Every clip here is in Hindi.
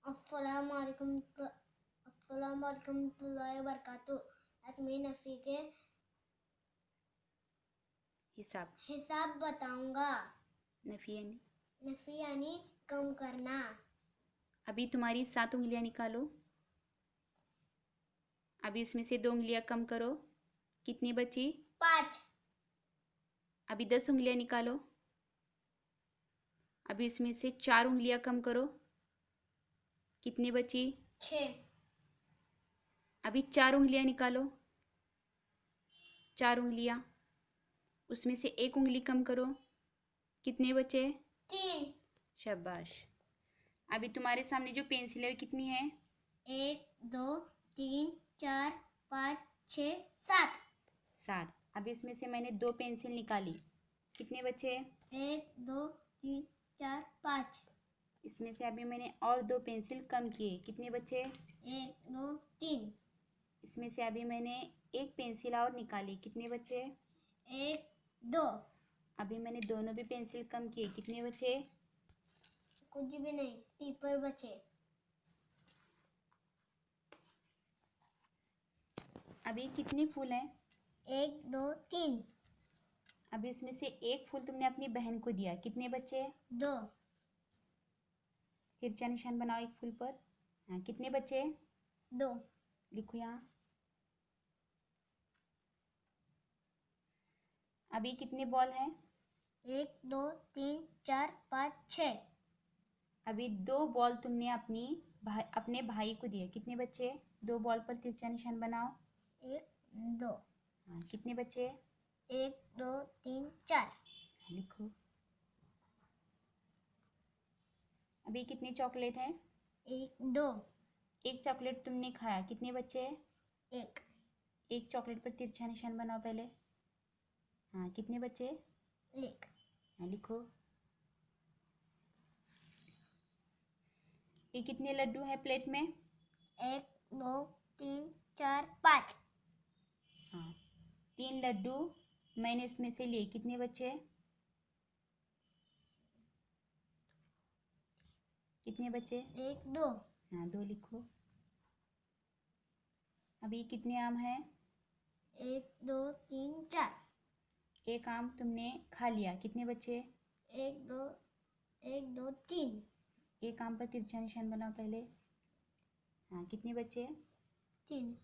अस्सलाम वालेकुम वबरकातुहू। आज मैं नफ़ी के हिसाब बताऊंगा। नफ़ी यानी कम करना। अभी तुम्हारी 7 उंगलियां निकालो। अभी उसमें से 2 उंगलियां कम करो। कितनी बची? 5। अभी 10 उंगलियां निकालो। अभी उसमें से 4 उंगलियां कम करो। कितनी बची? 6। अभी 4 उंगलियां निकालो। 4 उंगलियां। उसमें से 1 उंगली कम करो। कितने बचे? 3। शाबाश। अभी तुम्हारे सामने जो पेंसिल है कितनी है? 1 2 3 4 5 6 7। 7। अभी इसमें से मैंने 2 पेंसिल निकाली। कितने बचे? 1 2 3 4 5। इसमें से अभी मैंने और 2 पेंसिल कम किए। कितने बचे? 1 2 3। इसमें से अभी मैंने 1 पेंसिल और निकाली। कितने बचे? 1 2। अभी मैंने दोनों भी पेंसिल कम किए। कितने बचे? कुछ भी नहीं, सिपर बचे। अभी कितने फूल हैं? 1 2 3। अभी उसमें से 1 फूल तुमने अपनी बहन को दिया। कितने बचे? 2। तिरछा निशान बनाओ एक फूल पर। हाँ, कितने बचे? 2। लिखो यहाँ। अभी कितने बॉल हैं? 1 2 3 4 5 6। अभी 2 बॉल तुमने अपने भाई को दिए। कितने बचे? 2 बॉल पर तिरछा निशान बनाओ। 1 2। हाँ, कितने बचे? 1 2 3 4। लिखो। अभी कितनी चॉकलेट है? 1 2। 1 चॉकलेट तुमने खाया। कितने बचे? 1। 1 चॉकलेट पर तिरछा निशान बनाओ पहले। हाँ, कितने बचे? 1। हाँ, लिखो। ये कितने लड्डू हैं प्लेट में? 1 2 3 4 5। हाँ, 3 लड्डू मैंने इसमें से लिए। कितने बचे? कितने बचे? 1 2। हाँ, 2 लिखो। अभी कितने आम हैं? 1 2 3 4। 1 आम तुमने खा लिया। कितने बचे? 1 2 1 2 3। 1 आम पर तिरछा निशान बनाओ पहले। हाँ, कितने बचे? 3।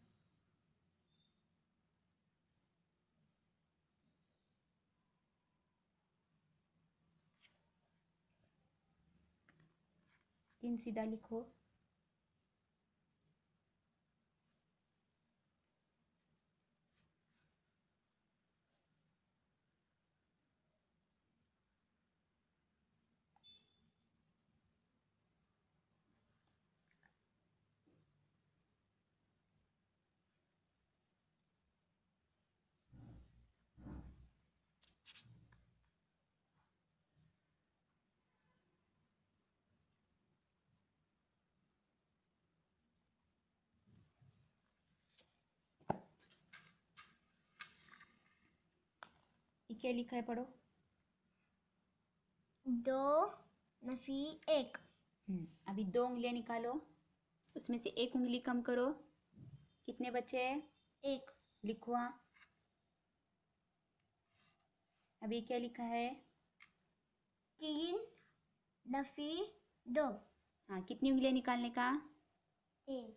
तीन सीधा लिखो। ये क्या लिखा है पढ़ो। 2 नफी 1। अभी 2 उंगलियां निकालो। उसमें से 1 उंगली कम करो। कितने बचे? 1। लिखो हाँ। अभी क्या लिखा है? 3 नफी 2। हाँ, कितनी उंगलियां निकालने का? 3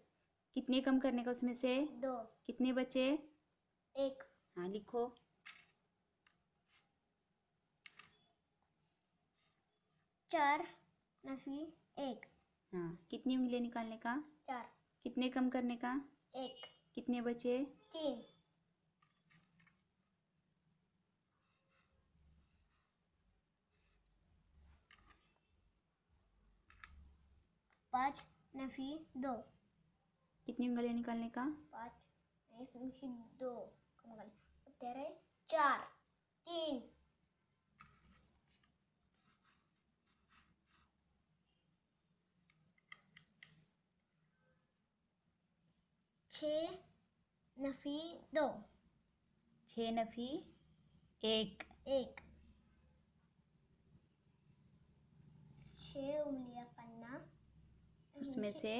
कितने कम करने का उसमें से? 2। कितने बचे? 1। हाँ, लिखो। 4 नफी 1। हाँ, कितनी उंगलियां निकालने का? 4। कितने कम करने का? 1। कितने बचे? 3। 5 नफी 2। कितनी उंगलियां निकालने का? 5 नफी 2 तेरे 4 3। 6 नफी 2। 6 नफी 1। 1। 6 उंगलियां करना। उसमें से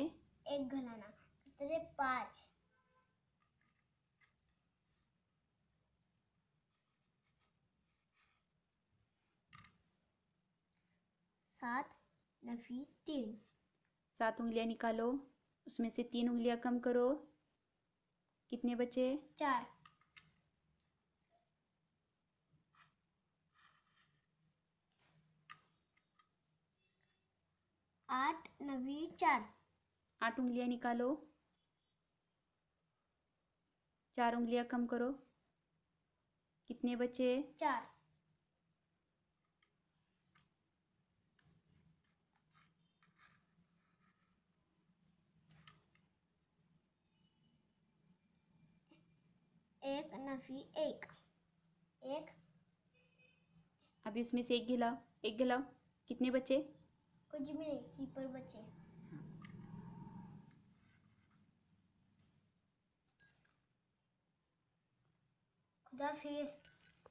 एक घलाना, कितने 5, 7 नफी 3, 7 उंगलियां निकालो, उसमें से 3 उंगलियां कम करो, कितने बचे? 4, 8 नफी 4, 8 उंगलियां निकालो, 4 उंगलियां कम करो, कितने बचे? 4, 1 नफी 1, 1, अभी उसमें से एक गिलाओ, कितने बचे? कुछ भी नहीं, सिपर बचे। खुदा हाफिज।